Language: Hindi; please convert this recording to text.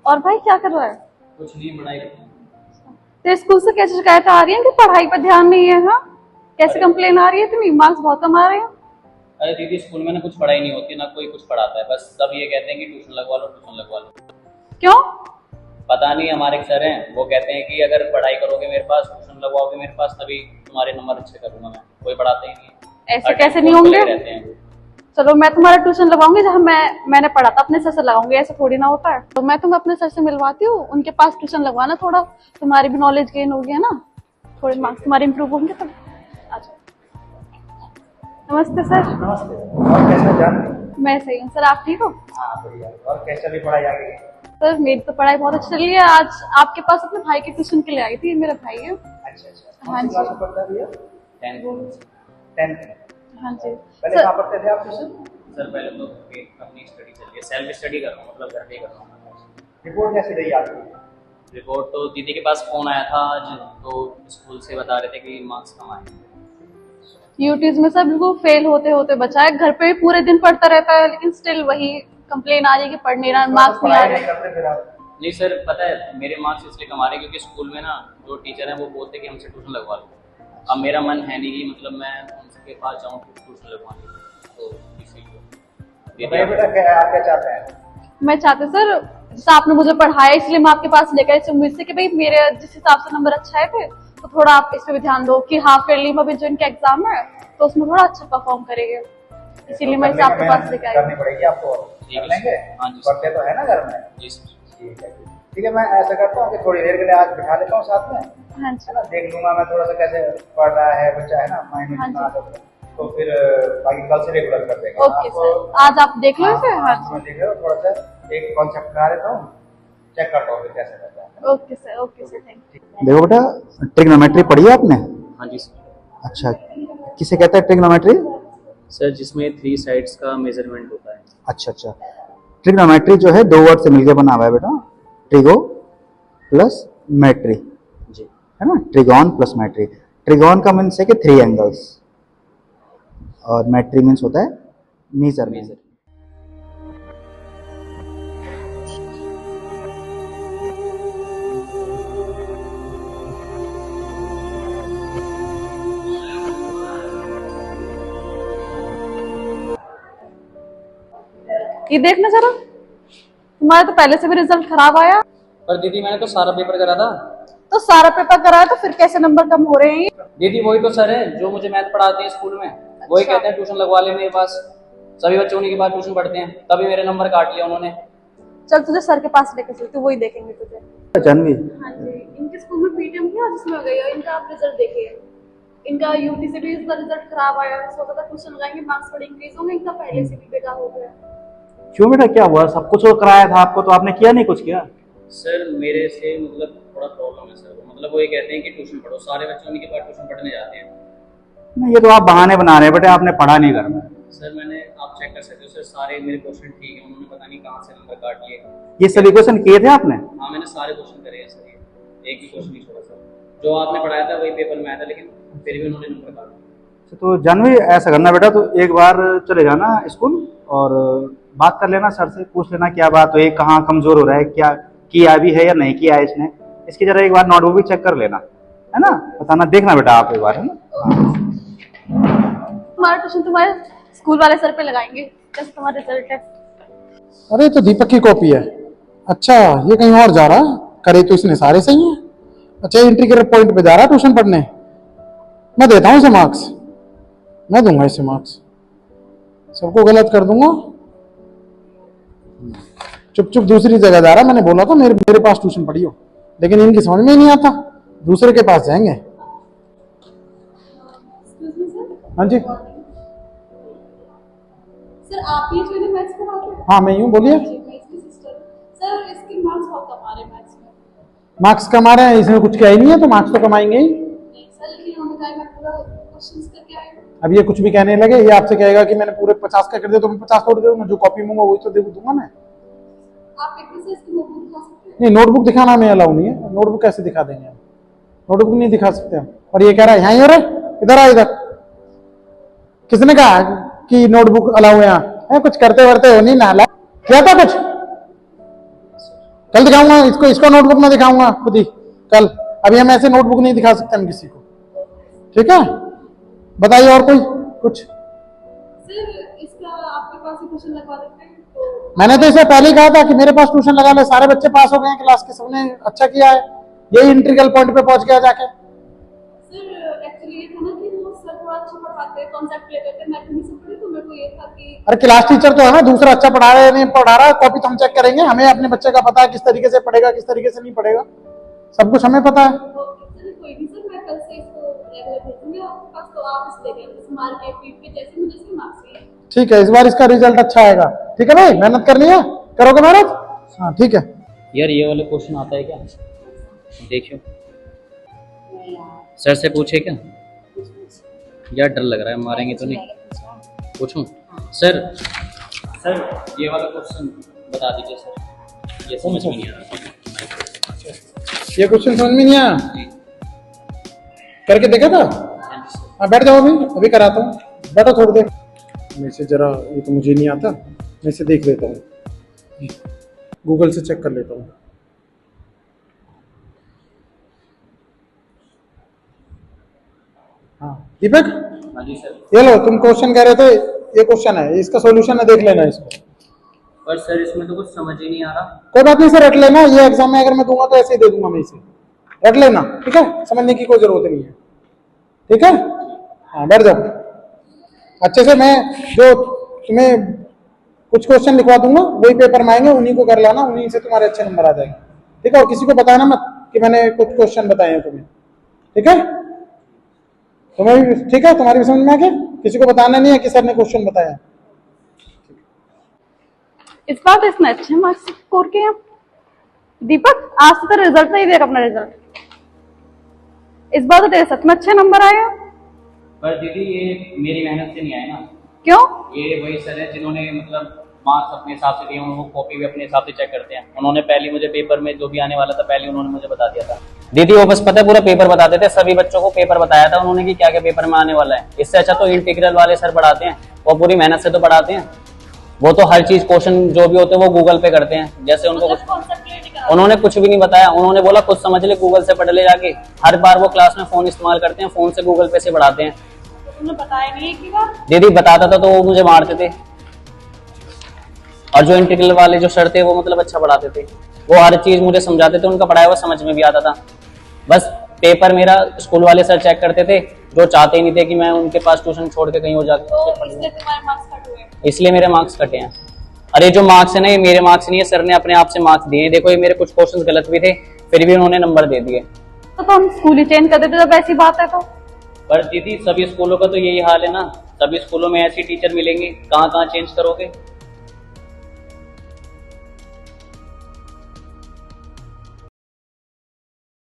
और भाई क्या कर रहा है? कुछ नहीं, पढ़ाई करता हूँ। तेरे स्कूल से कैसे शिकायत आ रही है कि पढ़ाई पर ध्यान नहीं है? हाँ, कैसे कंप्लेन आ रही है? इतनी मार्क्स बहुत कम आ रहे हैं। अरे दीदी, स्कूल में ना कुछ पढ़ाई नहीं होती, ना कोई कुछ पढ़ाता है। बस सब ये कहते हैं कि ट्यूशन लगवा लो, ट्यूशन लगवा लो। क्यों? पता नहीं, हमारे एक सर हैं, वो कहते हैं कि अगर पढ़ाई करोगे मेरे पास, ट्यूशन लगवाओगे मेरे पास, तभी तुम्हारे नंबर अच्छे करूंगा मैं। कोई पढ़ाते ही नहीं है। ऐसे हर टाइम कैसे नहीं फोन पे होंगे? लगे रहते हैं। चलो मैं तुम्हारा ट्यूशन लगवाऊंगी, जहाँ मैंने पढ़ा था अपने सर से लगाऊंगी। ऐसे थोड़ी ना होता है। तो मैं तुम्हें अपने सर से मिलवाती हूँ, उनके पास ट्यूशन लगवाना। थोड़ा तुम्हारी भी नॉलेज गेन होगी, है ना? थोड़े मार्क्स तुम्हारे इंप्रूव होंगे तब। आ जाओ। नमस्ते सर। नमस्ते। और कैसा जान? मैं सही हूँ सर, आप ठीक हो? हाँ बढ़िया। और कैसा भी पढ़ाई आगे? सर मेरी तो पढ़ाई बहुत अच्छी चली है। आज आपके पास अपने भाई के ट्यूशन के लिए आई थी। मेरा भाई है। अच्छा अच्छा। हाँ कौन सी जी। क्लास में पढ़ता है भैया? 10th में। हाँ जी पहले सर। कहाँ पढ़ते थे आप ट्यूशन? सर पहले तो अपनी स्टडी चल रही है, सेल्फ स्टडी कर रहा हूँ, मतलब घर पे ही कर रहा हूँ। रिपोर्ट कैसी रही आपकी? रिपोर्ट तो दीदी के पास फोन आया था आज, तो स्कूल से बता रहे थे कि मार्क्स कम आए हैं। यूटीज में सब बिल्कुल फेल होते होते बचा है। घर पे भी पूरे दिन पढ़ता रहता है, लेकिन स्टिल वही कंप्लेन आ रही है कि पढ़ नहीं रहा, मार्क्स नहीं आ पढ़ाई रहे। नहीं करते फिर आप? नहीं सर, पता है मेरे मार्क्स इसलिए कम आ रहे हैं क्योंकि स्कूल में ना जो टीचर हैं वो बोलते हैं कि हमसे ट्यूशन लगवा लो। अब मेरा मन है नहीं कि मतलब मैं उनके पास जाऊँ ट्यूशन लगवाने, तो इसीलिए भैया बेटा आप क्या चाहते हैं? मैं चाहती सर, जैसे आपने मुझे पढ़ाया इसलिए मैं आपके पास लेकर इस उम्मीद से कि भाई मेरे जिस हिसाब से नंबर अच्छा आए थे, तो थोड़ा आप इस पे भी ध्यान दो कि हाफ ईयरली में भी जो इनका एग्जाम है तो उसमें थोड़ा अच्छा परफॉर्म करेंगे। इसीलिए मैं इसे आपके पास लेकर आई। करनी पड़ेगी आपको। ठीक है। कर लेंगे? हाँ जी। पढ़ते तो है ना घर में? जी सर। ठीक है। ठीक है, मैं ऐसा करता हूँ कि थोड़ी देर के लिए आज बिठा लेता हूँ साथ में, हाँ है जी। ना? देख लूंगा मैं थोड़ा सा कैसे पढ़ रहा है बच्चा, है ना? माइंड में हाँ जितना जी। आ जाता है। तो फिर बाकी कल से रेगुलर कर देंगे। ओके सर, आज आप देख लो इसे। हाँ मैं जी। देख रहा हूँ, थोड़ा सा एक कॉन्सेप्ट करा देता हूँ, चेक करता हूँ फिर कैसे रहता है। Okay sir, okay sir, thank you. देखो बेटा, ट्रिग्नोमेट्री पढ़ी है आपने? हाँ जी सर। अच्छा, किसे कहता है ट्रिग्नोमेट्री? सर जिसमें 3 साइड्स का मेजरमेंट होता है। अच्छा अच्छा। ट्रिग्नोमेट्री जो है 2 वर्ड से मिलकर बना हुआ है बेटा। ट्रिगो प्लस मेट्री, जी। है ना? ट्रिगोन प्लस मेट्री। ट्रिगोन का मीन्स है कि 3 एंगल्स, और मेट्री मीन्स होता है मेजरमेंट। ये देखना जरा, तुम्हारा तो पहले से भी रिजल्ट खराब आया। पर दीदी मैंने तो सारा पेपर करा था। तो सारा पेपर कराया तो फिर कैसे नंबर कम हो रहे हैं? दीदी वही तो सर है जो मुझे मैथ पढ़ाते हैं स्कूल में, वही अच्छा। कहते हैं ट्यूशन लगवा ले मेरे पास। सभी बच्चे उन्हीं के पास ट्यूशन पढ़ते हैं, तभी मेरे नंबर काट लिया उन्होंने। चल तुझे सर के पास लेके चलती हूँ, वही देखेंगे तुझे। जानवी, हाँ जी, इनके स्कूल में पीटीएम किया जिसमें हो गई है। इनका आप रिजल्ट देखिए। इनका यूटी से भी इसका रिजल्ट खराब आया। सोचा था ट्यूशन लगाएंगे, मार्क्स थोड़े इंक्रीज होंगे। इनका पहले से भी बेकार हो गया। क्यों बेटा, क्या हुआ? सब कुछ और कराया था आपको, तो आपने किया नहीं कुछ? किया? सर मेरे से मतलब थोड़ा प्रॉब्लम है सर, मतलब वो ये कहते हैं कि ट्यूशन पढ़ो, सारे बच्चे उन्हीं के पास ट्यूशन पढ़ने जाते हैं। नहीं, ये तो आप बहाने बना रहे हैं बेटा, आपने पढ़ा नहीं घर में। सर मैंने, आप चेक कर सकते हो सर, सारे मेरे क्वेश्चन ठीक है, उन्होंने पता नहीं कहाँ से नंबर काट लिए। ये सभी क्वेश्चन किए थे आपने? हाँ मैंने सारे क्वेश्चन करे हैं सर, ये एक भी क्वेश्चन नहीं छोड़ा सर। जो आपने पढ़ाया था वही पेपर में आया था, लेकिन फिर भी उन्होंने नंबर काट दिया। तो जानवी, ऐसा करना बेटा, तो एक बार चले जाना स्कूल और बात कर लेना सर से, पूछ लेना क्या बात हुई, कहाँ कमजोर हो रहा है, क्या किया भी है या नहीं किया है इसने। इसकी जरा एक बार नोटबुक भी चेक कर लेना, है ना? बताना, देखना बेटा आप एक बार, है ना? तुम्हारा ट्यूशन तुम्हारे स्कूल वाले सर पे लगाएंगे जैसे तुम्हारा रिजल्ट है। अरे तो दीपक की कॉपी है। अच्छा, ये कहीं और जा रहा है? करे तो इसने सारे सही हैं। अच्छा, एंट्री के पॉइंट पे जा रहा है ट्यूशन पढ़ने। मैं देता हूँ इसे मार्क्स, मैं दूंगा इसे मार्क्स, सबको गलत कर दूंगा। चुप चुप दूसरी जगह जा रहा। मैंने बोला था मेरे पास ट्यूशन पढ़ी हो, लेकिन इनकी समझ में ही नहीं आता, दूसरे के पास जाएंगे। हाँ जी। सर आप ही जो मैथ्स पढ़ाते हैं? हाँ मैं यूँ, बोलिए। जी, मैं इसकी सिस्टर। सर इसके मार्क्स बहुत कम आ रहे हैं मैथ्स में। मार्क्स कमा रहे हैं, इसमें कुछ किया ही नहीं है, तो मार्क्स तो कमाएंगे ही। नहीं सर, लेकिन उन्होंने कहा मैं पूरा क्वेश्चंस करके आई हूँ। अब ये कुछ भी कहने लगे, ये आपसे कहेगा कि मैंने पूरे 50 का कर दिया, तो मैं 50 तोड़ दूंगा, जो कॉपी मूंगा वही तो दे दूंगा मैं। आप एक से इसकी नोटबुक दिखा सकते हैं? नहीं, नोटबुक दिखाना में अलाउ नहीं है। नोटबुक कैसे दिखा देंगे हम? नोटबुक नहीं दिखा सकते हम। और ये कह रहा है यहाँ ही हो रहा, इधर आ इधर। किसने कहा कि नोटबुक अलाउ है यहाँ? कुछ करते वरते हो नहीं, नाला क्या था कुछ? कल दिखाऊंगा इसको, इसको नोटबुक में दिखाऊंगा खुद ही कल। अभी हम ऐसे नोटबुक नहीं दिखा सकते हम किसी को, ठीक है। बताइए और कोई कुछ। सर इसका आपके पास ही ट्यूशन लगवा देते हैं तो। मैंने तो इसे पहले ही कहा था कि मेरे पास ट्यूशन लगा ले, सारे बच्चे पास हो गए हैं क्लास के, सबने अच्छा किया है, यही इंटीग्रल पॉइंट पे पहुंच गया जाके। सर एक्चुअली ये था ना कि वो सर थोड़ा अच्छा पढ़ाते हैं, कॉन्सेप्ट लेते थे, मैं भी सब पढ़ी तो मेरे को ये था कि अरे क्लास टीचर तो है ना, दूसरा अच्छा पढ़ा रहा है नहीं पढ़ा रहा है, कॉपी तो हम चेक करेंगे, हमें अपने बच्चे का पता है किस तरीके से पढ़ेगा किस तरीके से नहीं पढ़ेगा, सब कुछ हमें पता है। सर कोई नहीं सर, मैं कल से इसको रेगुलर भेजूंगी आपके पास, तो आप इस लेके इस मार्क के पीठ पे जैसे मुझे इसके मार्क्स चाहिए। ठीक है, इस बार इसका रिजल्ट अच्छा आएगा, ठीक है भाई, मेहनत करनी है, करोगे मेहनत? हाँ ठीक है। यार ये वाला क्वेश्चन आता है क्या? देखियो सर से पूछे क्या? यार डर लग रहा है, मारेंगे तो नहीं। पूछूं सर? सर ये वाला क्वेश्चन बता दीजिए सर, ये समझ में नहीं आ रहा। ये क्वेश्चन समझ में नहीं आया, जी करके देखा था? हाँ जी सर। हाँ बैठ जाओ, अभी कराता हूँ, बैठो थोड़ी देर। मैं इसे जरा, ये तो मुझे नहीं आता, मैं इसे देख लेता हूँ, गूगल से चेक कर लेता हूँ। हाँ दीपक, हाँ जी सर। ये लो, तुम क्वेश्चन कह रहे थे, ये क्वेश्चन है, इसका सॉल्यूशन है, देख लेना इसको। पर सर इसमें तो कुछ समझ ही नहीं आ रहा। कोई बात नहीं सर, रट लेना, ये एग्जाम में अगर मैं दूंगा तो ऐसे ही दे दूंगा मैं इसे, रट लेना, ठीक है, समझने की कोई जरूरत नहीं है, ठीक है। हाँ बैठ जाओ अच्छे से, मैं जो तुम्हें कुछ क्वेश्चन लिखवा दूंगा वही पेपर में आएंगे, उन्हीं को कर लाना, उन्हीं से तुम्हारे अच्छे नंबर आ जाएंगे, ठीक है। और किसी को बताना मत कि मैंने कुछ क्वेश्चन बताए हैं तुम्हें, ठीक है। तुम्हें भी ठीक है, तुम्हारी भी समझ में आ गया, किसी को बताना नहीं है कि सर ने क्वेश्चन बताया। इस बार तो इसने अच्छे मार्क्स स्कोर किए हैं। दीपक आज से तो रिजल्ट नहीं देगा अपना रिजल्ट, इस बार तो तेरे सच में अच्छे नंबर आए हैं। पर दीदी ये मेरी मेहनत से नहीं आए ना, क्यों? ये वही सर है जिन्होंने मतलब मार्क्स अपने हिसाब से दिए, उनको कॉपी भी अपने हिसाब से चेक करते हैं। उन्होंने पहले मुझे पेपर में जो भी आने वाला था पहले उन्होंने मुझे बता दिया था। दीदी वो बस पता है पूरा पेपर बताते थे, सभी बच्चों को पेपर बताया था उन्होंने कि क्या क्या पेपर में आने वाला है। इससे अच्छा तो इंटीग्रल वाले सर पढ़ाते हैं, वो पूरी मेहनत से तो पढ़ाते हैं, वो तो हर चीज क्वेश्चन जो भी होते हैं वो गूगल पे करते हैं। जैसे उनको कुछ उन्होंने कुछ भी नहीं बताया, उन्होंने बोला कुछ समझ ले गूगल से पढ़ ले जाके। हर बार वो क्लास में फोन इस्तेमाल करते हैं, फोन से गूगल पे से पढ़ाते हैं। तुमने बताया नहीं एक भी बार? दीदी बताता था तो वो मुझे मारते थे, और जो इंटीग्रल वाले जो सर थे वो मतलब अच्छा पढ़ाते थे, वो हर चीज मुझे समझाते थे, उनका पढ़ाया हुआ समझ में भी आता था। बस पेपर मेरा स्कूल वाले सर चेक करते थे, जो चाहते ही नहीं थे कि मैं उनके पास ट्यूशन छोड़ के कहीं हो जाके तो इसलिए तुम्हारे मार्क्स कट हुए? इसलिए मेरे मार्क्स कटे हैं। अरे जो मार्क्स है ना ये मेरे मार्क्स नहीं है, सर ने अपने आप से मार्क्स दिए। देखो ये मेरे कुछ क्वेश्चंस गलत भी थे, फिर भी उन्होंने नंबर दे दिए। तो हम स्कूल ही चेंज कर देते जब ऐसी बात है तो। पर दीदी सभी स्कूलों का तो यही हाल है ना, सभी स्कूलों में ऐसे टीचर मिलेंगे, कहाँ कहाँ चेंज करोगे।